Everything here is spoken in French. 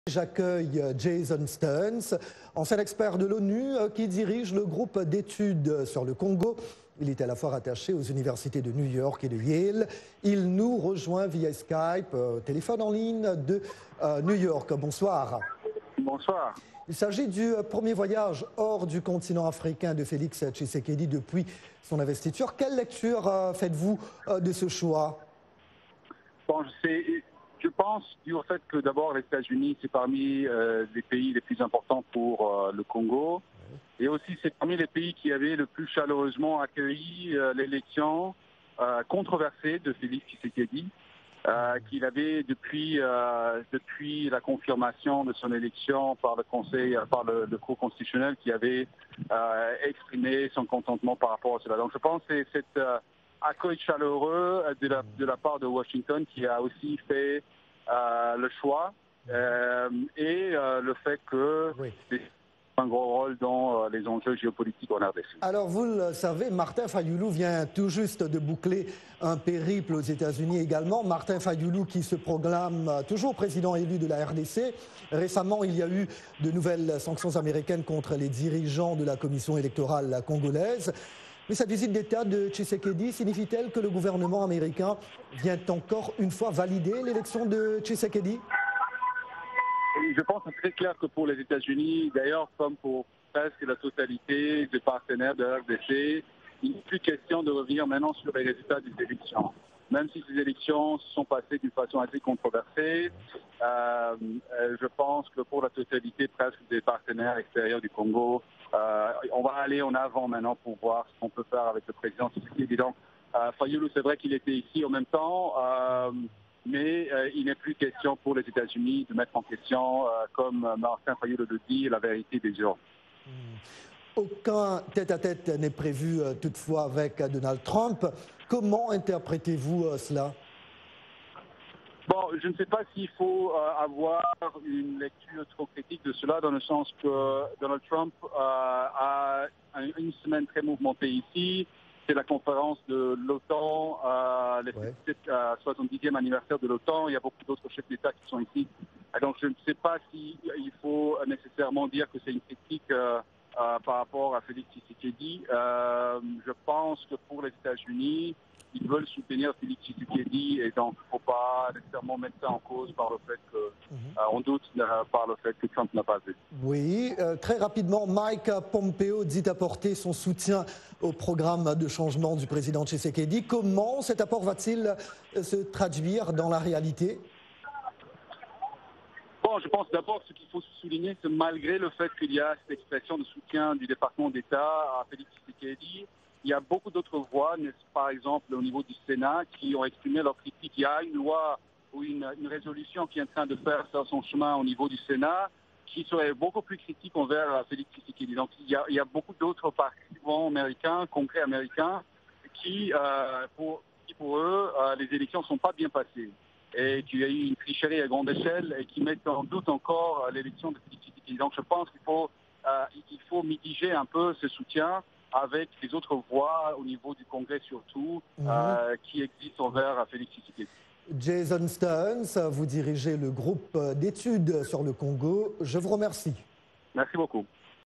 J'accueille Jason Stearns, ancien expert de l'ONU qui dirige le groupe d'études sur le Congo. Il est à la fois rattaché aux universités de New York et de Yale. Il nous rejoint via Skype, téléphone en ligne de New York. Bonsoir. Bonsoir. Il s'agit du premier voyage hors du continent africain de Félix Tshisekedi depuis son investiture. Quelle lecture faites-vous de ce choix? Bon, je pense du fait que d'abord les États-Unis, c'est parmi les pays les plus importants pour le Congo. Et aussi, c'est parmi les pays qui avaient le plus chaleureusement accueilli l'élection controversée de Félix Tshisekedi, qu'il avait depuis la confirmation de son élection par le Conseil, par le Cour constitutionnel, qui avait exprimé son contentement par rapport à cela. Donc, je pense que c'est cet accueil chaleureux de la part de Washington qui a aussi fait le choix et le fait que c'est un gros rôle dans les enjeux géopolitiques en RDC. Alors, vous le savez, Martin Fayulu vient tout juste de boucler un périple aux États-Unis également. Martin Fayulu qui se proclame toujours président élu de la RDC. Récemment, il y a eu de nouvelles sanctions américaines contre les dirigeants de la commission électorale congolaise. Mais cette visite d'État de Tshisekedi signifie-t-elle que le gouvernement américain vient encore une fois valider l'élection de Tshisekedi? Je pense que c'est très clair que pour les États-Unis, d'ailleurs comme pour presque la totalité des partenaires de la RDC, il n'est plus question de revenir maintenant sur les résultats des élections. Même si ces élections se sont passées d'une façon assez controversée, je pense que pour la totalité presque des partenaires extérieurs du Congo, on va aller en avant maintenant pour voir ce qu'on peut faire avec le président Tshisekedi. Donc, Fayulu, c'est vrai qu'il était ici en même temps, mais il n'est plus question pour les États-Unis de mettre en question, comme Martin Fayulu le dit, la vérité des urnes. Aucun tête-à-tête n'est prévu toutefois avec Donald Trump. Comment interprétez-vous cela? Bon, je ne sais pas s'il faut avoir une lecture trop critique de cela, dans le sens que Donald Trump a une semaine très mouvementée ici. C'est la conférence de l'OTAN, le 70e anniversaire de l'OTAN. Il y a beaucoup d'autres chefs d'État qui sont ici. Donc je ne sais pas s'il faut nécessairement dire que c'est une critique par rapport à Félix Tshisekedi. Je pense que pour les États-Unis, ils veulent soutenir Félix Tshisekedi et donc il ne faut pas nécessairement mettre ça en cause par le fait que, on doute par le fait que Trump n'a pas vu. Oui, très rapidement, Mike Pompeo dit apporter son soutien au programme de changement du président Tshisekedi. Comment cet apport va-t-il se traduire dans la réalité? Bon, je pense d'abord ce qu'il faut souligner, c'est malgré le fait qu'il y a cette expression de soutien du département d'État à Félix Tshisekedi, il y a beaucoup d'autres voix, par exemple au niveau du Sénat, qui ont exprimé leur critique. Il y a une loi ou une résolution qui est en train de faire son chemin au niveau du Sénat, qui serait beaucoup plus critique envers Félix Tshisekedi. Donc il y a beaucoup d'autres participants américains, congrès américains, qui pour eux, les élections ne sont pas bien passées. Et qu'il y a eu une tricherie à grande échelle et qui mettent en doute encore l'élection de Félix Tshisekedi. Donc je pense qu'il faut mitiger un peu ce soutien avec les autres voix au niveau du Congrès surtout, qui existent envers Félix Tshisekedi. Jason Stearns, vous dirigez le groupe d'études sur le Congo. Je vous remercie. Merci beaucoup.